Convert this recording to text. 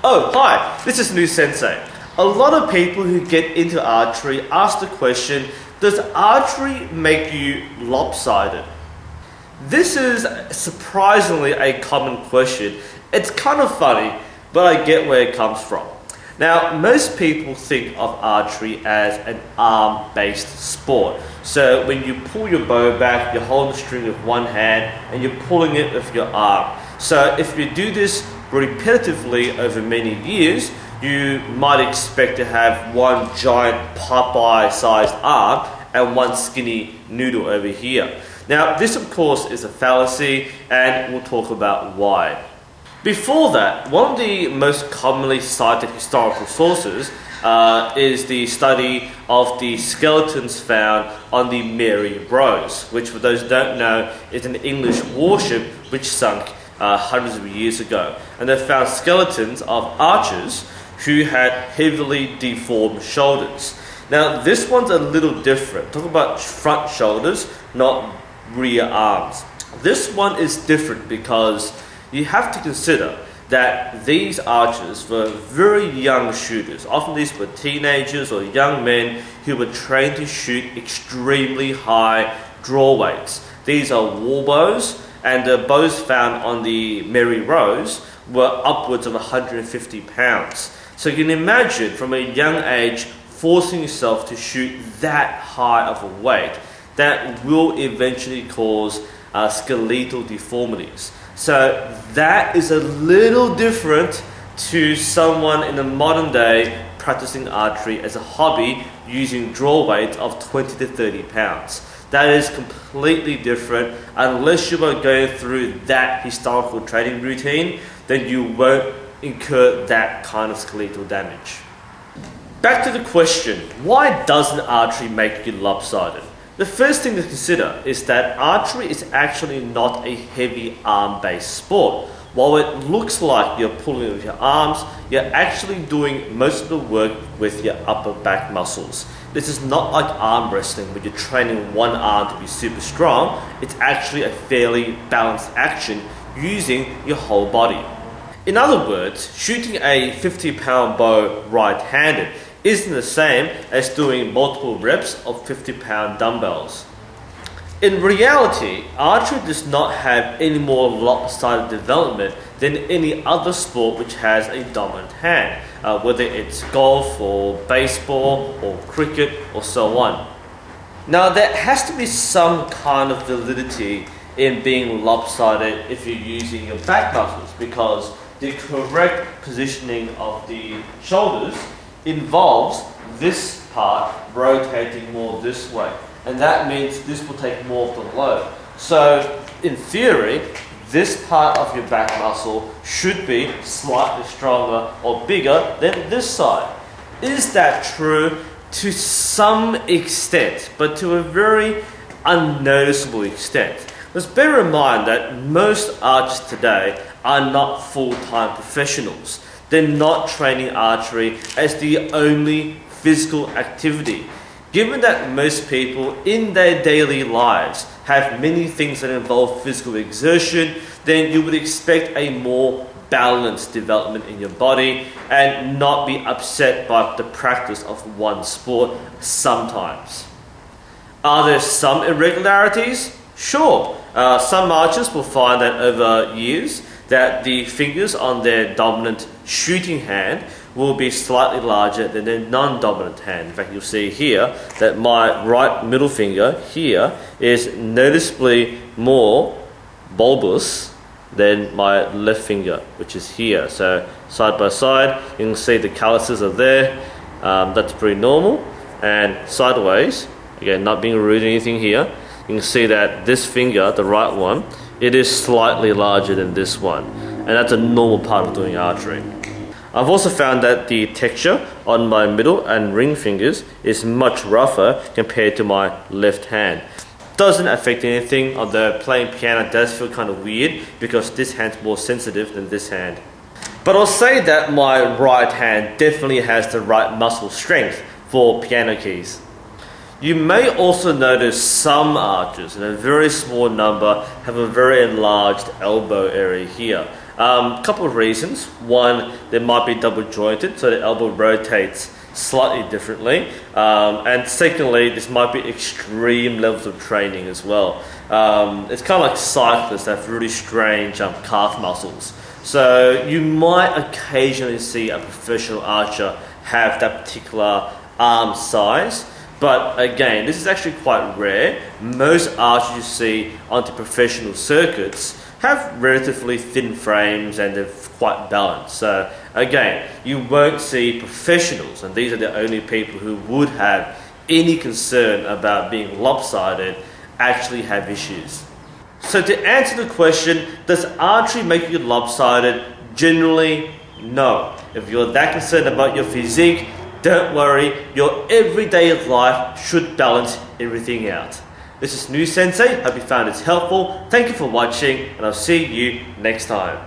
Oh, hi, this is New Sensei. A lot of people who get into archery ask the question, does archery make you lopsided? This is surprisingly a common question. It's kind of funny, but I get where it comes from. Now, most people think of archery as an arm-based sport. So when you pull your bow back, you're holding the string with one hand and you're pulling it with your arm. So if you do this repetitively over many years, you might expect to have one giant Popeye-sized arm and one skinny noodle over here. Now, this of course is a fallacy, and we'll talk about why. Before that, one of the most commonly cited historical sources is the study of the skeletons found on the Mary Rose, which for those who don't know is an English warship which sunk hundreds of years ago. And they found skeletons of archers who had heavily deformed shoulders. Now this one's a little different. Talk about front shoulders, not rear arms. This one is different because you have to consider that these archers were very young shooters. Often these were teenagers or young men who were trained to shoot extremely high draw weights. These are war bows, and the bows found on the Mary Rose were upwards of 150 pounds. So you can imagine from a young age forcing yourself to shoot that high of a weight that will eventually cause skeletal deformities. So that is a little different to someone in the modern day practicing archery as a hobby using draw weights of 20 to 30 pounds. That is completely different. Unless you are going through that historical training routine, then you won't incur that kind of skeletal damage. Back to the question, why doesn't archery make you lopsided? The first thing to consider is that archery is actually not a heavy arm-based sport. While it looks like you're pulling with your arms, you're actually doing most of the work with your upper back muscles. This is not like arm wrestling where you're training one arm to be super strong. It's actually a fairly balanced action using your whole body. In other words, shooting a 50-pound bow right-handed isn't the same as doing multiple reps of 50-pound dumbbells. In reality, archery does not have any more lopsided development than any other sport which has a dominant hand, whether it's golf or baseball or cricket or so on. Now, there has to be some kind of validity in being lopsided if you're using your back muscles, because the correct positioning of the shoulders involves this part rotating more this way, and that means this will take more of the load. So in theory, this part of your back muscle should be slightly stronger or bigger than this side. Is that true? To some extent, but to a very unnoticeable extent. Let's bear in mind that most archers today are not full-time professionals. They're not training archery as the only physical activity. Given that most people in their daily lives have many things that involve physical exertion, then you would expect a more balanced development in your body and not be upset by the practice of one sport sometimes. Are there some irregularities? Sure. Some archers will find that over years that the fingers on their dominant shooting hand will be slightly larger than their non-dominant hand. In fact, you'll see here that my right middle finger here is noticeably more bulbous than my left finger, which is here. So side by side, you can see the calluses are there. That's pretty normal. And sideways, again, not being rude or anything here, you can see that this finger, the right one, it is slightly larger than this one, and that's a normal part of doing archery. I've also found that the texture on my middle and ring fingers is much rougher compared to my left hand. Doesn't affect anything, although playing piano does feel kind of weird because this hand's more sensitive than this hand. But I'll say that my right hand definitely has the right muscle strength for piano keys. You may also notice some archers, and a very small number, have a very enlarged elbow area here. Couple of reasons. One, they might be double jointed, so the elbow rotates slightly differently. And secondly, this might be extreme levels of training as well. It's kind of like cyclists that have really strange calf muscles. So you might occasionally see a professional archer have that particular arm size. But again, this is actually quite rare. Most archers you see on the professional circuits have relatively thin frames and they're quite balanced. So again, you won't see professionals, and these are the only people who would have any concern about being lopsided, actually have issues. So to answer the question, does archery make you lopsided? Generally, no. If you're that concerned about your physique, don't worry, your everyday life should balance everything out. This is New Sensei, hope you found this helpful. Thank you for watching, and I'll see you next time.